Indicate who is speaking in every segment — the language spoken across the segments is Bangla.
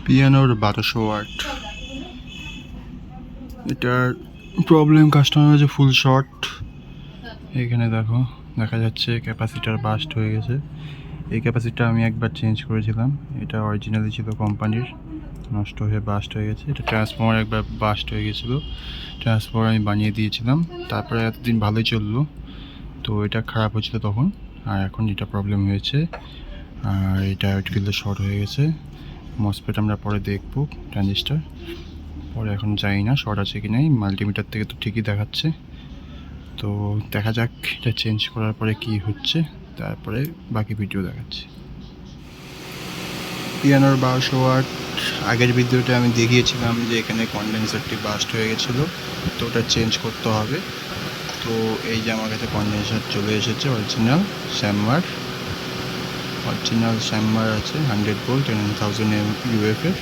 Speaker 1: পিয়ানোর 1200 ওয়াট। এটার প্রবলেম কাস্টমার হচ্ছে ফুল শর্ট। এখানে দেখো দেখা যাচ্ছে ক্যাপাসিটার বাস্ট হয়ে গেছে। এই ক্যাপাসিটার আমি একবার চেঞ্জ করেছিলাম, এটা অরিজিনালি ছিল কোম্পানির, নষ্ট হয়ে বাস্ট হয়ে গেছে। এটা ট্রান্সফর্মার একবার বাস্ট হয়ে গেছিলো, ট্রান্সফর্মার আমি বানিয়ে দিয়েছিলাম, তারপরে এতদিন ভালোই চললো। তো এটা খারাপ হচ্ছিল তখন, আর এখন এটা প্রবলেম হয়েছে। আর এটা ডায়োডগুলো শর্ট হয়ে গেছে। মসফেট আমরা পরে দেখবো, ট্রানজিস্টার পরে, এখন জানি না শর্ট আছে কি নাই। মাল্টিমিটার থেকে তো ঠিকই দেখাচ্ছে। তো দেখা যাক এটা চেঞ্জ করার পরে কি হচ্ছে, তারপরে বাকি ভিডিও দেখাচ্ছি। পিয়ানোর 1200 ওয়াট। আগের ভিডিওতে আমি দেখিয়েছিলাম যে এখানে কন্ডেন্সারটি বাস্ট হয়ে গেছিলো, তো ওটা চেঞ্জ করতে হবে। তো এই যে আমার কাছে কন্ডেন্সার চলে এসেছে, অরিজিনাল শ্যামমার আছে 100 ভোল্ট 10,000 ইউএফের।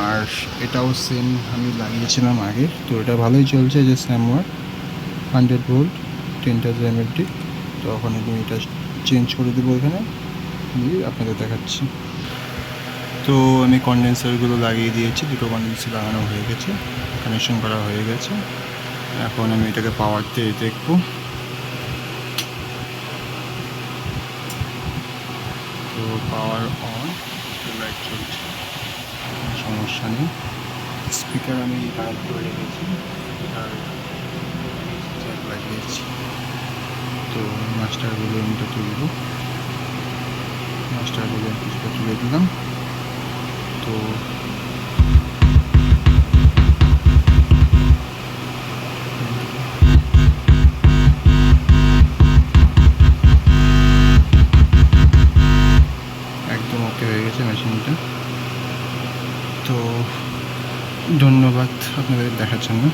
Speaker 1: আর এটাও সেম আমি লাগিয়েছিলাম আগে, তো এটা ভালোই চলছে, যে শ্যামমার 100 ভোল্ট 10,000 এমএফডি। তো এখন আমি এটা চেঞ্জ করে দেবো, এখানে দিয়ে আপনাদের দেখাচ্ছি। তো আমি কন্ডেন্সারগুলো লাগিয়ে দিয়েছি, দুটো কন্ডেন্সার লাগানো হয়ে গেছে, কানেকশন করা হয়ে গেছে। এখন আমি এটাকে পাওয়ার দিয়ে দেখবো। তো পাওয়ার অন, লাইট চলছে, সমস্যা নেই। স্পিকার আমি কানেক্ট করে রেখেছি আর লাগিয়েছি। তো মাস্টার ভলিউমটা তুলব, মাস্টার ভলিউম কিছুটা তুলে দিলাম। তো একদম ওকে হয়ে গেছে মেশিনটা। তো ধন্যবাদ আপনাদের দেখার জন্য।